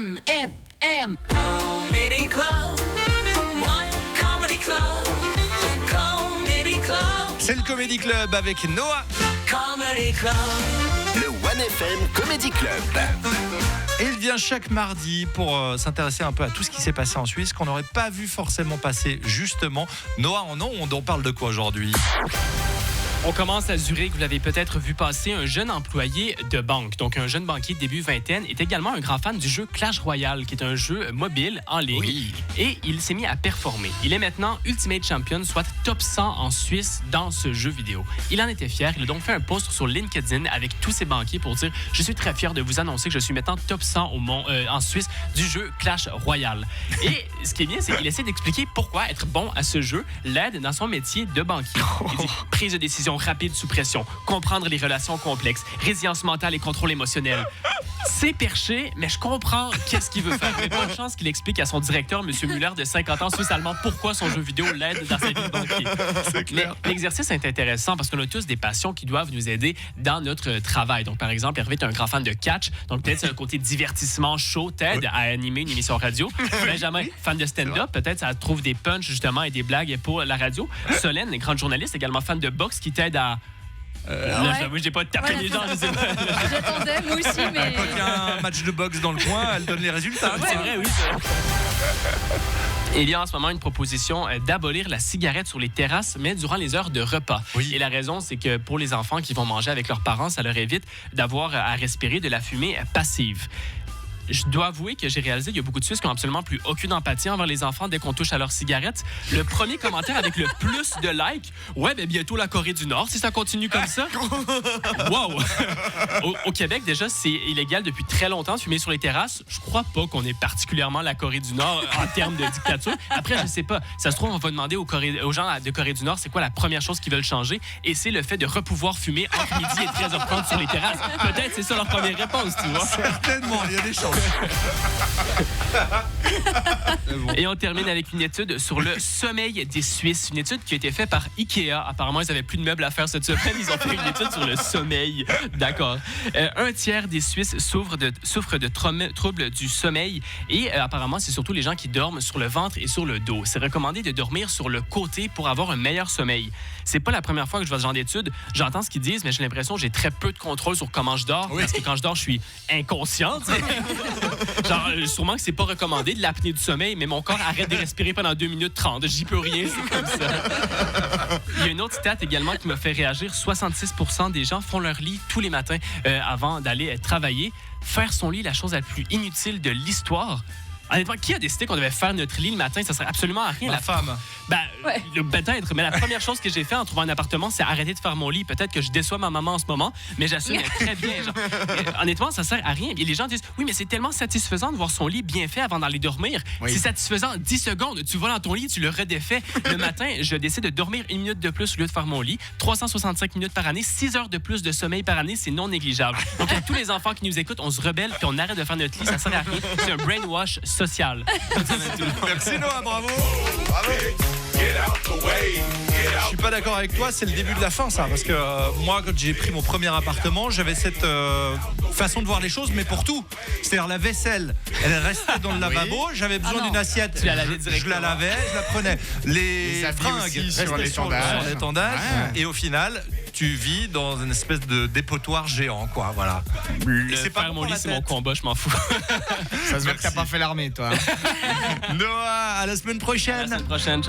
One FM Comedy Club. One Comedy Club. Comedy Club. C'est le Comedy Club avec Noah. Comedy Club. Le One FM Comedy Club. Et il vient chaque mardi pour s'intéresser un peu à tout ce qui s'est passé en Suisse, qu'on n'aurait pas vu forcément passer justement. Noah, en ondes, on parle de quoi aujourd'hui ? On commence à Zurich, vous l'avez peut-être vu passer, un jeune employé de banque. Donc, un jeune banquier de début vingtaine est également un grand fan du jeu Clash Royale, qui est un jeu mobile en ligne. Oui. Et il s'est mis à performer. Il est maintenant Ultimate Champion, soit top 100 en Suisse dans ce jeu vidéo. Il en était fier. Il a donc fait un post sur LinkedIn avec tous ses banquiers pour dire « Je suis très fier de vous annoncer que je suis maintenant top 100 en Suisse du jeu Clash Royale. » Et ce qui est bien, c'est qu'il essaie d'expliquer pourquoi être bon à ce jeu l'aide dans son métier de banquier. Il dit « Prise de décision rapide sous pression, comprendre les relations complexes, résilience mentale et contrôle émotionnel. » C'est perché, mais je comprends qu'est-ce qu'il veut faire. Mais bonne chance qu'il explique à son directeur, M. Muller, de 50 ans, suisse-allemand, pourquoi son jeu vidéo l'aide dans sa vie de banquier. C'est clair. Mais l'exercice est intéressant parce qu'on a tous des passions qui doivent nous aider dans notre travail. Donc, par exemple, Hervé est un grand fan de catch, donc peut-être c'est un côté divertissement chaud, t'aide à animer une émission radio. Benjamin, fan de stand-up, peut-être ça trouve des punchs justement et des blagues pour la radio. Solène, grande journaliste, également fan de boxe, qui t'aide à... Là, j'avoue, j'ai pas tapé les gens, je sais pas. J'attendais, moi aussi, mais... Quand il y a un match de boxe dans le coin, elle donne les résultats. C'est vrai, oui. Il y a en ce moment une proposition d'abolir la cigarette sur les terrasses, mais durant les heures de repas. Oui. Et la raison, c'est que pour les enfants qui vont manger avec leurs parents, ça leur évite d'avoir à respirer de la fumée passive. Je dois avouer que j'ai réalisé qu'il y a beaucoup de Suisses qui n'ont absolument plus aucune empathie envers les enfants dès qu'on touche à leur cigarette. Le premier commentaire avec le plus de likes, ouais, ben bientôt la Corée du Nord, si ça continue comme ça. Wow! Au Québec, déjà, c'est illégal depuis très longtemps de fumer sur les terrasses. Je crois pas qu'on est particulièrement la Corée du Nord en termes de dictature. Après, je sais pas. Ça se trouve, on va demander aux gens de Corée du Nord c'est quoi la première chose qu'ils veulent changer. Et c'est le fait de repouvoir fumer entre midi et 13h30 sur les terrasses. Peut-être c'est ça leur première réponse, tu vois. Certainement, il y a des chances. Et on termine avec une étude sur le sommeil des Suisses. Une étude qui a été faite par Ikea. Apparemment, ils n'avaient plus de meubles à faire cette semaine. Ils ont fait une étude sur le sommeil. D'accord. Un tiers des Suisses souffrent de troubles du sommeil. Et apparemment, c'est surtout les gens qui dorment sur le ventre et sur le dos. C'est recommandé de dormir sur le côté pour avoir un meilleur sommeil. C'est pas la première fois que je vois ce genre d'études. J'entends ce qu'ils disent, mais j'ai l'impression que j'ai très peu de contrôle sur comment je dors. Oui. Parce que quand je dors, je suis inconscient. Genre, sûrement que c'est pas recommandé de l'apnée du sommeil, mais mon corps arrête de respirer pendant 2 minutes 30. J'y peux rien, c'est comme ça. Il y a une autre stat également qui m'a fait réagir. 66% des gens font leur lit tous les matins avant d'aller travailler. Faire son lit, la chose la plus inutile de l'histoire. Honnêtement, qui a décidé qu'on devait faire notre lit le matin? Ça sert absolument à rien. La femme. Ouais. Peut-être, mais la première chose que j'ai fait en trouvant un appartement, c'est arrêter de faire mon lit. Peut-être que je déçois ma maman en ce moment, mais j'assume très bien. Genre, honnêtement, ça sert à rien. Et les gens disent, oui, mais c'est tellement satisfaisant de voir son lit bien fait avant d'aller dormir. Oui. C'est satisfaisant 10 secondes. Tu vas dans ton lit, tu le redéfais. Le matin, je décide de dormir 1 minute de plus au lieu de faire mon lit. 365 minutes par année, 6 heures de plus de sommeil par année, c'est non négligeable. Donc, à tous les enfants qui nous écoutent, on se rebelle puis on arrête de faire notre lit. Ça sert à rien. C'est un brainwash social. Merci Noah, bravo. Bravo. Je suis pas d'accord avec toi, c'est le début de la fin ça, parce que moi quand j'ai pris mon premier appartement, j'avais cette façon de voir les choses, mais pour tout. C'est-à-dire la vaisselle, elle restait dans le lavabo, j'avais besoin d'une assiette, Tu la lavais je directement. la lavais, je la prenais. Les habits fringues aussi sur restaient l'étendage. sur l'étendage, et au final, tu vis dans une espèce de dépotoir géant, quoi, voilà. Le c'est pas faire bon mon pour lit, la c'est mon tête. combat, je m'en fous. Ça se voit que t'as pas fait l'armée, toi. Noah, à la semaine prochaine. À la semaine prochaine, ciao.